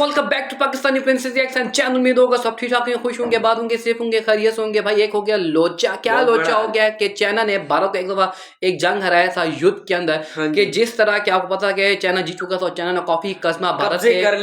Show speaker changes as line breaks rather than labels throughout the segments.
Welcome back to Pakistani princess reaction channel. उम्मीद होगा सब ठीक ठाक होंगे, खुश होंगे, बाद होंगे, सेफ होंगे, खैरियत होंगे। भाई एक हो गया लोचा, क्या लोचा हो गया कि चाइना ने भारत को एक दफा एक जंग हराया था युद्ध के अंदर। कि जिस तरह के आपको पता है चाइना जीत चुका था, चाइना ने काफी कस्मा भारत पे कर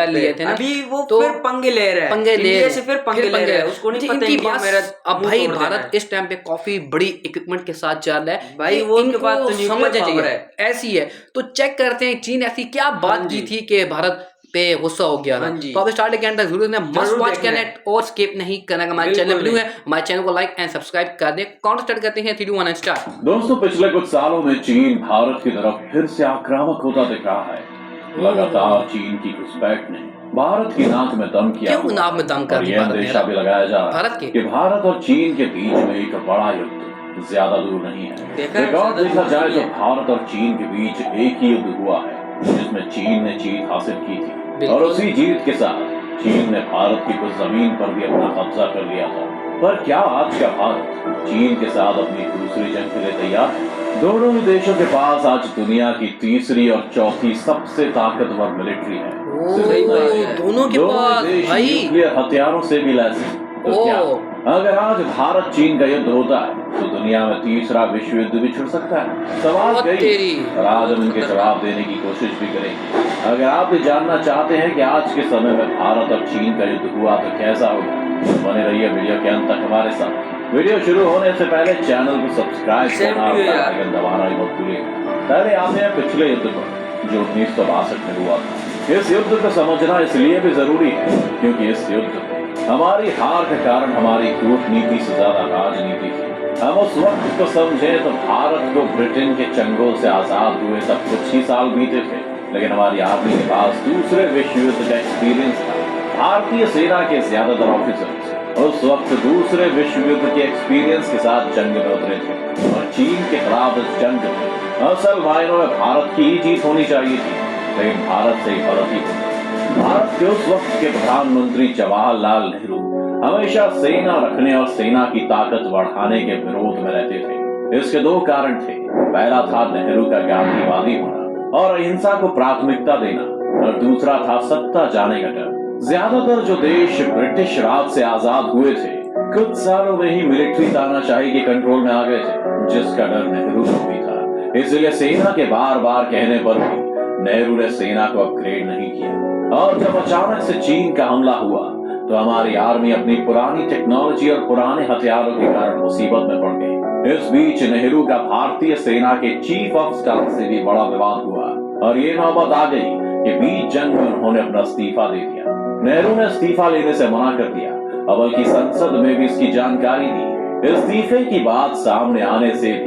लिए थे ना।
अभी वो
तो
फिर पंगे ले रहा है, इंडिया से फिर पंगे ले रहा है, उसको नहीं पता
इनकी
इंडिया
बात।
मेरा
अब भाई भारत इस टाइम पे काफी बड़ी इक्विपमेंट के साथ चल रहा है
भाई,
कि
वो उनके पास
इनको
तो न्यूक्लियर
समझ
पावर
चाहिए
है।
ऐसी है। तो चेक करते हैं चीन ऐसी क्या बात की थी कि भारत पे गुस्सा हो गया था। तो अब स्टार्ट करने तक जरूर मस्ट वॉच करना और स्किप नहीं करना। हमारे चैनल न्यू है, हमारे चैनल को लाइक एंड सब्सक्राइब कर दें। काउंट स्टार्ट करते हैं 3 2 1 स्टार्ट।
दोस्तों, पिछले कुछ सालों में चीन भारत की तरफ फिर से आक्रामक होता दिख रहा है। लगातार चीन की घुसपैठ ने भारत की नाक में दम किया।
क्यों नाक में दम कर
यह अंदेशा भी लगाया जा रहा है कि भारत और चीन के बीच में एक बड़ा युद्ध ज्यादा दूर नहीं है। रिकॉर्ड देखा जाए तो भारत और चीन के बीच एक ही युद्ध हुआ है जिसमें चीन ने जीत हासिल की थी, और उसी जीत के साथ चीन ने भारत की कुछ जमीन पर भी अपना कब्जा कर लिया था। पर क्या आज का भारत चीन के साथ अपनी दूसरी जंग के लिए तैयार है? दोनों ही देशों के पास आज दुनिया की तीसरी और चौथी सबसे ताकतवर मिलिट्री है।
दोनों के पास भाई
न्यूक्लियर हथियारों से भी लैस हैं। तो क्या अगर आज भारत चीन का युद्ध होता है तो दुनिया में तीसरा विश्व युद्ध भी छिड़ सकता है? सवाल कई, और आज हम इनके जवाब देने की कोशिश भी करेंगे। अगर आप भी जानना चाहते हैं कि आज के समय में भारत और चीन का युद्ध हुआ तो कैसा होगा, तो बने रहिए वीडियो के अंत तक हमारे साथ। वीडियो शुरू होने से पहले चैनल को सब्सक्राइब करना और बेल आइकन दबाना मत भूलिएगा। पहले आते हैं पिछले युद्ध पर जो 1962 में हुआ था। इस युद्ध को समझना इसलिए भी जरूरी है क्योंकि इस युद्ध में हमारी हार के कारण हमारी कूटनीति से ज्यादा राजनीति थी। हम उस वक्त को समझे तो भारत को ब्रिटेन के चंगुल से आजाद हुए तब कुछ ही साल बीते थे, लेकिन हमारी आर्मी के पास दूसरे विश्व युद्ध का एक्सपीरियंस था। भारतीय सेना के ज्यादातर ऑफिसर्स उस वक्त दूसरे विश्व युद्ध के एक्सपीरियंस के साथ जंग में उतरे थे, और चीन के खिलाफ इस जंग में असल मायनों में भारत की ही जीत होनी चाहिए थी, लेकिन भारत से ही गलती हुई। भारत के उस वक्त के प्रधानमंत्री जवाहरलाल नेहरू हमेशा सेना रखने और सेना की ताकत बढ़ाने के विरोध में रहते थे। इसके दो कारण थे। पहला था नेहरू का गांधीवादी होना और अहिंसा को प्राथमिकता देना, और दूसरा था सत्ता जाने का डर। ज्यादातर जो देश ब्रिटिश राज से आजाद हुए थे कुछ सालों में ही मिलिट्री तानाशाही के कंट्रोल में आ गए थे, जिसका डर नेहरू को भी था। इसलिए सेना के बार बार कहने पर भी नेहरू ने सेना को अपग्रेड नहीं किया, और जब अचानक से चीन का हमला हुआ तो हमारी आर्मी अपनी पुरानी टेक्नोलॉजी और पुराने हथियारों के कारण मुसीबत में पड़ गई। इस बीच नेहरू का भारतीय सेना के चीफ ऑफ स्टाफ से भी बड़ा विवाद हुआ, और ये नौबत आ गई कि बीच जंग में उन्होंने अपना इस्तीफा दे दिया। नेहरू ने इस्तीफा लेने से मना कर दिया, बल्कि संसद में भी इसकी जानकारी दी। इस्तीफे की बात सामने आने से भी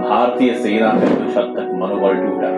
भारतीय सेना में कुछ हद तक मनोबल टूटा,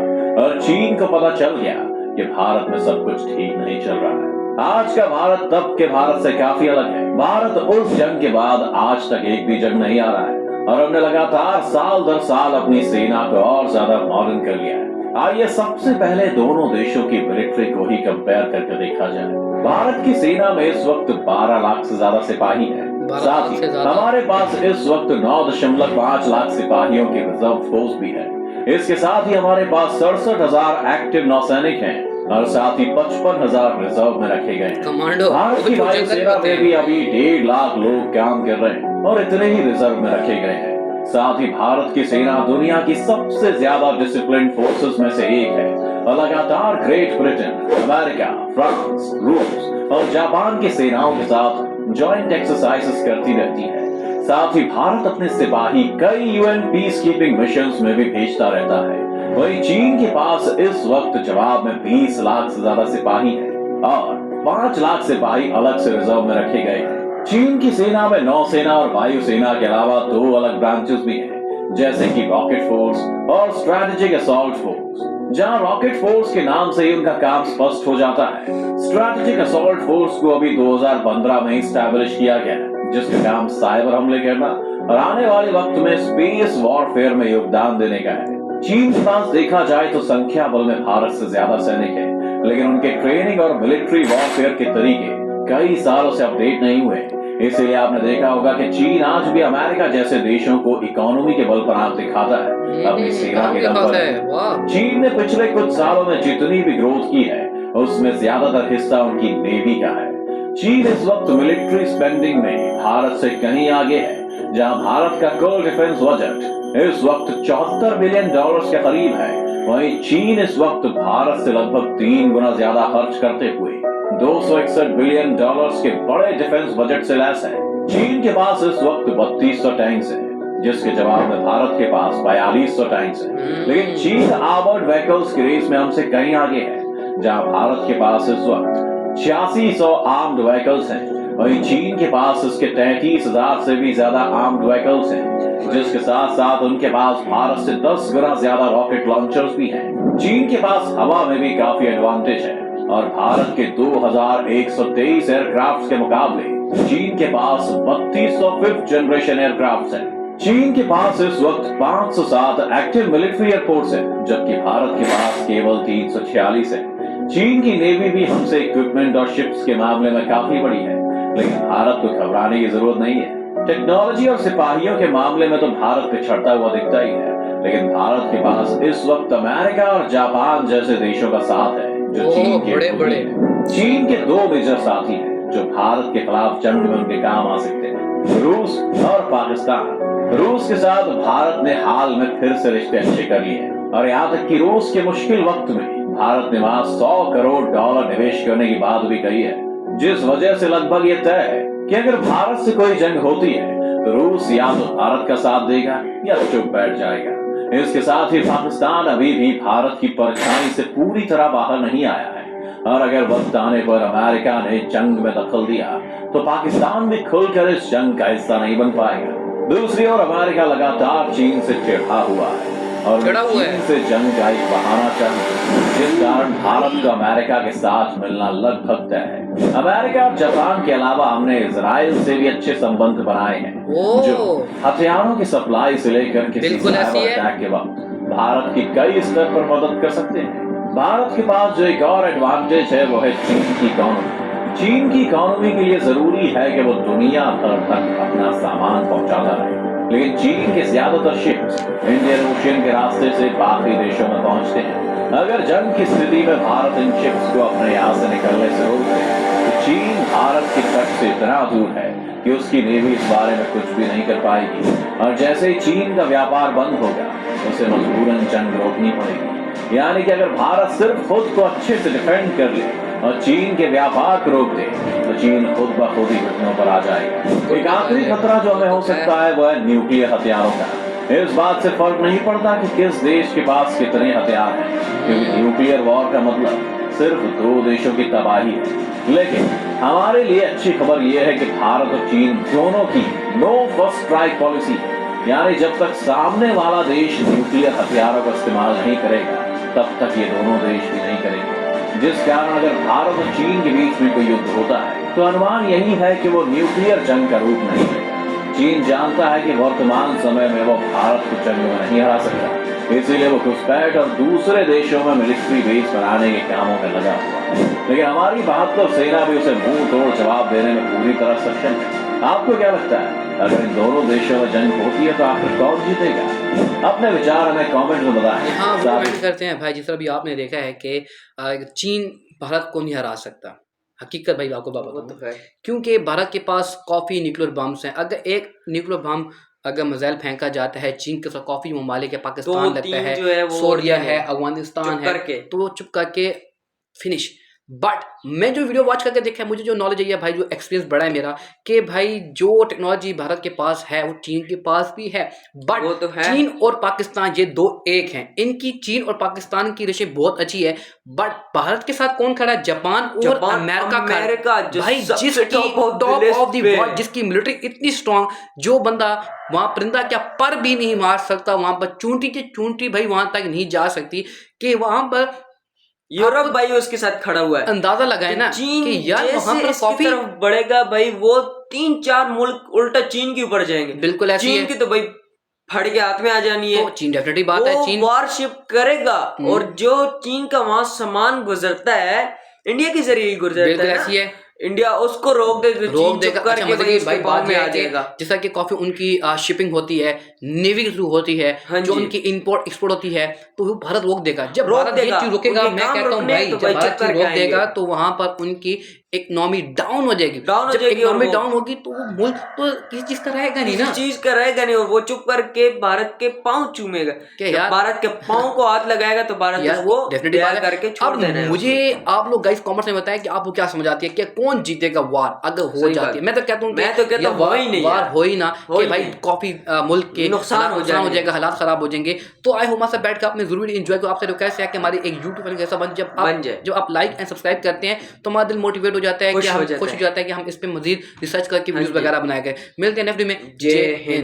और चीन को पता चल गया कि भारत में सब कुछ ठीक नहीं चल रहा है। आज का भारत तब के भारत से काफी अलग है। भारत उस जंग के बाद आज तक एक भी जंग नहीं आ रहा है, और हमने लगातार साल दर साल अपनी सेना को और ज्यादा मॉडर्न कर लिया है। आइए सबसे पहले दोनों देशों की मिलिट्री को ही कंपेयर करके देखा जाए। भारत की सेना में इस वक्त 12 लाख से ज्यादा सिपाही है। साथ ही हमारे पास इस वक्त 9.5 लाख सिपाहियों की रिजर्व फोर्स भी है। इसके साथ ही हमारे पास 67,000 एक्टिव नौसैनिक हैं, और साथ ही 55,000 रिजर्व में रखे गए हैं। भारत की वायुसेना में भी अभी 1.5 लाख लोग काम कर रहे हैं, और इतने ही रिजर्व में रखे गए हैं। साथ ही भारत की सेना दुनिया की सबसे ज्यादा डिसिप्लिन फोर्सेस में से एक है, और लगातार ग्रेट ब्रिटेन, अमेरिका, फ्रांस, रूस और जापान की सेनाओं के साथ जॉइंट एक्सरसाइजेस करती रहती है। साथ ही भारत अपने सिपाही कई यूएन पीस कीपिंग मिशंस में भी भेजता रहता है। वहीं चीन के पास इस वक्त जवाब में 20 लाख से ज्यादा सिपाही है, और 5 लाख सिपाही अलग से रिजर्व में रखे गए हैं। चीन की सेना में नौसेना और वायुसेना के अलावा 2 अलग ब्रांचेस भी हैं, जैसे कि रॉकेट फोर्स और स्ट्रेटेजिक असॉल्ट फोर्स। जहां रॉकेट फोर्स के नाम से ही उनका काम स्पष्ट हो जाता है। स्ट्रेटेजिक असॉल्ट फोर्स को अभी 2015 में स्टैब्लिश किया गया है, जिसका काम साइबर हमले करना और आने वाले वक्त में स्पेस वॉरफेयर में योगदान देने का है। चीन के पास देखा जाए तो संख्या बल में भारत से ज्यादा सैनिक है, लेकिन उनके ट्रेनिंग और मिलिट्री वॉरफेयर के तरीके कई सालों से अपडेट नहीं हुए। इसलिए आपने देखा होगा कि चीन आज भी अमेरिका जैसे देशों को इकोनॉमी के बल पर आंख दिखाता है, अपनी सेना के दम पर। चीन ने पिछले कुछ सालों में जितनी भी ग्रोथ की है उसमें ज्यादातर हिस्सा उनकी नेवी का है। चीन इस वक्त मिलिट्री स्पेंडिंग में भारत से कहीं आगे है। जहां भारत का कुल डिफेंस बजट इस वक्त $74 बिलियन के करीब है, वहीं चीन इस वक्त भारत से लगभग 3 गुना ज्यादा खर्च करते हुए $261 बिलियन के बड़े डिफेंस बजट से लैस है। चीन के पास इस वक्त 3200 टैंक्स है, जिसके जवाब में भारत के पास 4200 टैंक्स है। लेकिन चीन आर्मर्ड व्हीकल्स की रेस में हमसे कहीं आगे है। जहां भारत के पास इस वक्त 8600 आर्म्ड व्हीकल्स हैं, वहीं चीन के पास इसके 33,000 से भी ज्यादा आर्म्ड व्हीकल्स हैं, जिसके साथ साथ उनके पास भारत से 10 गुना ज्यादा रॉकेट लॉन्चर्स भी हैं। चीन के पास हवा में भी काफी एडवांटेज है और भारत के 2123 एयरक्राफ्ट के मुकाबले चीन के पास 3200 5th जनरेशन एयरक्राफ्ट हैं। चीन के पास इस वक्त 507 एक्टिव मिलिट्री एयरपोर्ट्स हैं, जबकि भारत के पास केवल 346 है। चीन की नेवी भी हमसे इक्विपमेंट और शिप्स के मामले में काफी बड़ी है, लेकिन भारत को घबराने की जरूरत नहीं है। टेक्नोलॉजी और सिपाहियों के मामले में तो भारत पिछड़ता हुआ दिखता ही है, लेकिन भारत के पास इस वक्त अमेरिका और जापान जैसे देशों का साथ है जो चीन के बड़े चीन के 2 मेजर साथी हैं जो भारत के खिलाफ जंग में उनके काम आ सकते हैं, रूस और पाकिस्तान। रूस के साथ भारत ने हाल में फिर से रिश्ते अच्छे कर लिए हैं और यहाँ तक कि रूस के मुश्किल वक्त में भारत ने वहां $100 करोड़ निवेश करने की बात भी कही है, जिस वजह से लगभग ये तय है कि अगर भारत से कोई जंग होती है तो रूस या तो भारत का साथ देगा या चुप बैठ जाएगा। इसके साथ ही पाकिस्तान अभी भी भारत की परछाई से पूरी तरह बाहर नहीं आया है और अगर वक्त आने पर अमेरिका ने जंग में दखल दिया तो पाकिस्तान भी खुलकर इस जंग का हिस्सा नहीं बन पाएगा। दूसरी ओर अमेरिका लगातार चीन से चिढ़ा हुआ है और चीन से जंग का एक बहाना चाहिए, जिस कारण भारत को अमेरिका के साथ मिलना लगभग तय है। अमेरिका और जापान के अलावा हमने इजराइल से भी अच्छे संबंध बनाए हैं, जो हथियारों की सप्लाई से लेकर किसी साइबर अटैक के वक्त भारत की कई स्तर पर मदद कर सकते हैं। भारत के पास जो एक और एडवांटेज है वो है चीन की इकोनॉमी। चीन की इकोनॉमी के लिए जरूरी है कि वो दुनिया भर तक अपना सामान पहुंचाता रहे, लेकिन चीन के ज्यादातर शिप्स इंडियन ओशियन के रास्ते से बाकी देशों में पहुंचते हैं। अगर जंग की स्थिति में भारत इन शिप्स को अपने यहाँ से निकलने से रोक दे तो चीन भारत की तट से इतना दूर है कि उसकी नेवी इस बारे में कुछ भी नहीं कर पाएगी और जैसे ही चीन का व्यापार बंद होगा उसे मजबूरन जंग रोकनी पड़ेगी। यानी कि अगर भारत सिर्फ खुद को अच्छे से डिफेंड कर ले और चीन के व्यापार को रोक दे तो चीन खुद ब खुद ही घुटनों पर आ जाएगा। एक आखिरी खतरा जो हमें हो सकता है वह है न्यूक्लियर हथियारों का। इस बात से फर्क नहीं पड़ता कि किस देश के पास कितने हथियार हैं, क्योंकि न्यूक्लियर वॉर का मतलब सिर्फ 2 देशों की तबाही है। लेकिन हमारे लिए अच्छी खबर यह है कि भारत और चीन दोनों की नो फर्स्ट स्ट्राइक पॉलिसी है, यानी जब तक सामने वाला देश न्यूक्लियर हथियारों का इस्तेमाल नहीं करेगा तब तक ये दोनों देश भी नहीं करेंगे। जिस कारण अगर भारत और चीन के बीच में कोई युद्ध होता है तो अनुमान यही है कि वो न्यूक्लियर जंग का रूप नहीं लेगा। चीन जानता है कि वर्तमान समय में वो भारत को जंग में नहीं हरा सकता, इसीलिए वो घुसपैठ और दूसरे देशों में मिलिट्री बेस बनाने के कामों में लगा हुआ है। लेकिन हमारी 72 सेना भी उसे मुंह तोड़ जवाब देने में पूरी तरह सक्षम है। आपको क्या लगता है, अगर इन दोनों देशों में जंग होती है तो आखिर कौन जीतेगा? अपने विचार हमें कमेंट में बताएं।
हाँ, वो कमेंट करते हैं भाई। जिस तरह भी आपने देखा है कि चीन भारत को नहीं हरा सकता, हकीकत भाई आपको बताऊं, क्योंकि भारत के पास काफ़ी न्यूक्लियर बम्स हैं। अगर एक न्यूक्लियर बम अगर मिसाइल फेंका जाता है चीन के साथ काफ़ी ममालिक है, पाकिस्तान लगता है, सोरिया है, अफगानिस्तान है, तो वो चुप करके फिनिश। बट मैं जो वीडियो वॉच करके देखा है, मुझे जो नॉलेज आई है भाई, जो एक्सपीरियंस बढ़ा है मेरा, कि भाई जो टेक्नोलॉजी भारत के पास है वो चीन के पास भी है। बट तो है। चीन और पाकिस्तान ये 2 एक हैं। इनकी चीन और पाकिस्तान की रिश्ते बहुत अच्छी है, बट भारत के साथ कौन खड़ा है? जापान और अमेरिका भाई, जिसकी टॉप ऑफ दी वर्ल्ड, जिसकी मिलिट्री इतनी स्ट्रांग, जो बंदा वहां परिंदा क्या पर भी नहीं मार सकता, वहां पर चूंटी की चूंटी भाई वहां तक नहीं जा सकती, कि वहां पर
यूरोप भाई उसके साथ खड़ा हुआ है।
अंदाजा लगाए ना
चीन
कि यार वहां पर
काफी बढ़ेगा भाई, वो 3-4 मुल्क उल्टा चीन के ऊपर जाएंगे।
बिल्कुल ऐसी
चीन की तो भाई फट के हाथ में आ जानी है।
तो चीन डेफिनेटली बात है, चीन
वॉरशिप करेगा और जो चीन का वहां सामान गुजरता है इंडिया के जरिए ही गुजरता है।
ऐसी है
इंडिया उसको रोक दे तो चीन
देगा।
चुप करके
अच्छा, मतलब
भाई
कि
उसके
भाई
पाँव
बात
में
ये
आ
है कि
जाएगा।
जैसा कि कॉफी उनकी शिपिंग होती है, नेवी के थ्रू होती है,
हाँ
जो
जी।
उनकी इंपोर्ट एक्सपोर्ट होती है, तो वो भारत रोक देगा। जब
रोक
भारत ये
देगा,
चीज रोकेगा,
उनके
मैं
काम
कहता हूँ
रुकने
भाई,
तो
जब
भाई
भारत
चुप
चीज
करके
रोक
आएंगे।
देगा तो वहां पर उनकी इकोनॉमी डाउन हो जाएगी।
डाउन हो
जब
जाएगी और
इकोनॉमी
वो
डाउन होगी तो वो मुल्क तो किसी चीज का रहेगा नहीं
किसी
ना।
चीज का रहेगा नहीं और वो चुप करके भारत के पाँव चूमेगा।
क्या
जब
यार?
भारत के पाँव को हाथ लगाएगा तो भारत
यार
उसको
डेफिनेटली
तैयार
बात है।
करके छोड़
अब
देना है
मुझे
उसको।
आप लोग गाइस कमेंट्स में बताएं कि आपको क्या समझ आती है कि कौन जीतेगा वार अगर हो
सही
जाती
बात।
है। मैं तो कहता हूँ कि
मैं तो कहता
यार
हूँ हो ही नहीं
वार
यार।
हो ही ना,
हो
कि
ही
भाई
नहीं।
कॉफी मुल्क के
नुकसान हो
नुकसान हो
जाएंगे।
जाएगा, हालात खराब हो जाएंगे। तो आई होप हमारे साथ बैठ कर आपने जरूर एंजॉय किया। आपसे रिक्वेस्ट है कि हमारी एक यूट्यूब चैनल कैसा बन
जाए।
जब आप लाइक एंड सब्सक्राइब करते हैं तो हमारा दिल मोटिवेट हो जाता है, कि हम खुश हो जाता है कि हम इस पे मजीद रिसर्च करके वीडियोस वगैरह बनाए गए। मिलते हैं नेक्स्ट वीडियो में। जय हिंद।